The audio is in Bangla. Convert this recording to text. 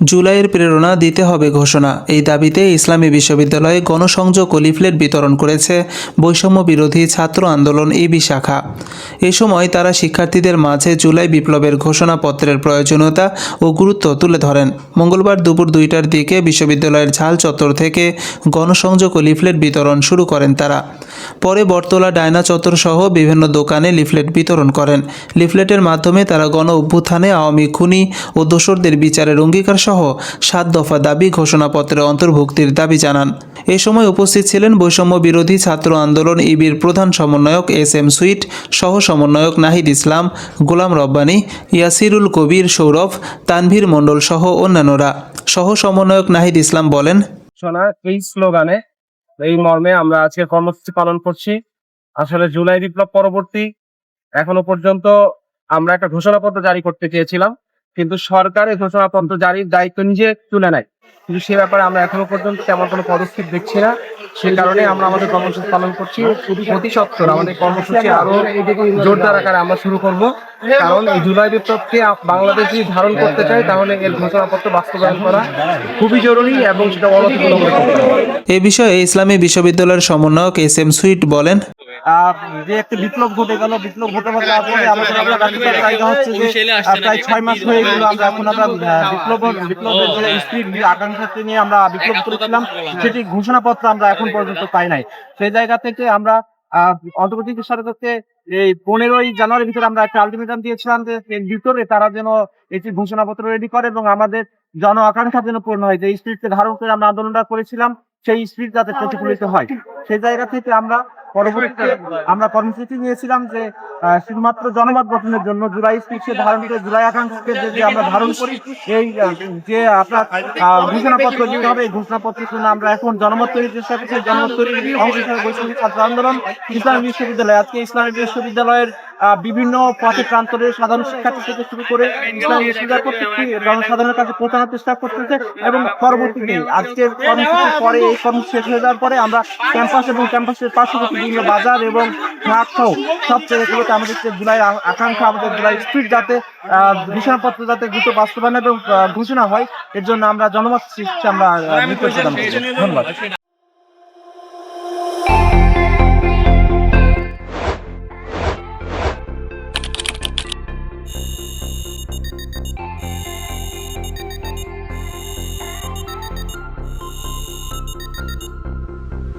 জুলাইয়ের প্রেরণা দিতে হবে ঘোষণা, এই দাবিতে ইসলামী বিশ্ববিদ্যালয়ে গণসংযোগ ও লিফলেট বিতরণ করেছে বৈষম্য বিরোধী ছাত্র আন্দোলন এবি শাখা। এ সময় তারা শিক্ষার্থীদের মাঝে জুলাই বিপ্লবের ঘোষণাপত্রের প্রয়োজনীয়তা ও গুরুত্ব তুলে ধরেন। মঙ্গলবার দুপুর 2টার দিকে বিশ্ববিদ্যালয়ের ঝাল চত্বর থেকে গণসংযোগ ও লিফলেট বিতরণ শুরু করেন তারা। পরে বটতলা ডায়না চত্বর সহ বিভিন্ন দোকানে লিফলেট বিতরণ করেন। লিফলেটের মাধ্যমে তারা গণ অভ্যুত্থানে আওয়ামী খুনি ও দোসরদের বিচারের অঙ্গীকার সহ 7 দফা দাবি ঘোষণাপত্রে অন্তর্ভুক্তির দাবি জানান। এ সময় উপস্থিত ছিলেন বৈষম্য বিরোধী ছাত্র আন্দোলন ইবির প্রধান সমন্বয়ক SM সুইট, সহ সমন্বয়ক নাহিদ ইসলাম, গোলাম রব্বানী, ইয়াসিরুল কবির সৌরভ, তানভীর মণ্ডল সহ অন্যান্যরা। সহ সমন্বয়ক নাহিদ ইসলাম বলেন, এই স্লোগানে এই মর্মে আমরা আজকে কর্মসূচি পালন করছি। আসলে জুলাই বিপ্লব পরবর্তী এখনো পর্যন্ত আমরা একটা ঘোষণাপত্র জারি করতে চেয়েছিলাম, কিন্তু সরকার এই ঘোষণাপত্র জারির দায়িত্ব নিজে তুলে নেয়, কিন্তু সে ব্যাপারে আমরা এখনো পর্যন্ত তেমন কোনো পদক্ষেপ দেখছি না। সে কারণে আমরা আমাদের কর্মসূচি পালন করছি। অতি সত্বর আমাদের কর্মসূচি আরো জোরদার আকারে আমরা শুরু করব, কারণ এই জুলাই বিপ্লবকে বাংলাদেশ যদি ধারণ করতে চায় তাহলে এর ঘোষণাপত্র বাস্তবায়ন করা খুবই জরুরি এবং সেটা অনতিবিলম্বে করতে হবে। এ বিষয়ে ইসলামী বিশ্ববিদ্যালয়ের সমন্বয়ক SM সুইট বলেন, যে একটা বিপ্লব ঘটে গেল, বিপ্লব ঘটে তারপরে আমাদের জায়গা হচ্ছে যে প্রায় 6 মাস হয়ে গেল আমরা বিপ্লবের যে স্পিড আকাঙ্ক্ষাকে নিয়ে আমরা বিপ্লব করেছিলাম, সেটি ঘোষণাপত্র আমরা এখন পর্যন্ত পাই নাই। সেই জায়গা থেকে আমরা অন্তর্বর্তী সরকারকে এই 15ই জানুয়ারির ভিতরে আমরা একটা আলটিমেটাম দিয়েছিলাম যে এর ভিতরে তারা যেন এটি ঘোষণাপত্র রেডি করে এবং আমাদের জন আকাঙ্ক্ষা যেন পূর্ণ হয়। যে স্পিরিটকে ধারণ করে আমরা আন্দোলনটা করেছিলাম, সেই স্পিরিট যাতে প্রতিফলিত হয়, সেই জায়গা থেকে আমরা পরবর্তীতে আমরা কর্মসূচি নিয়েছিলাম যে শুধুমাত্র জনমত গঠনের জন্য জুলাই স্পিরিটকে ধারণ করে, জুলাই আকাঙ্ক্ষাকে যদি আমরা ধারণ করি, এই যে আপনার ঘোষণাপত্র দিতে হবে, এই ঘোষণাপত্রের জন্য আমরা এখন জনমত তৈরির চেষ্টা করছি। জনমত তৈরির অংশ হিসেবে বৈষম্য ছাত্র আন্দোলন ইসলামী বিশ্ববিদ্যালয়, আজকে ইসলামী বিশ্ববিদ্যালয়ের বিভিন্ন পথে প্রান্তরে সাধারণ শিক্ষার্থী থেকে শুরু করে ইসলামী বিশ্ববিদ্যালয় প্রত্যেকটি জনসাধারণের কাছে পৌঁছানোর চেষ্টা করতেছে। এবং পরবর্তীতে আজকে কর্মসূচির পরে, এই কর্মসূচি শেষ হয়ে যাওয়ার পরে আমরা ক্যাম্পাস এবং ক্যাম্পাসের পার্শ্ববর্তী বিভিন্ন বাজার এবং ঘাট সহ সব জায়গাগুলোতে আমাদের যে জুলাই আকাঙ্ক্ষা, আমাদের জুলাই স্পিরিট যাতে ঘোষণাপত্র যাতে দ্রুত বাস্তবায়ন এবং ঘোষণা হয়, এর জন্য আমরা জনমত সৃষ্টি আমরা ধন্যবাদ।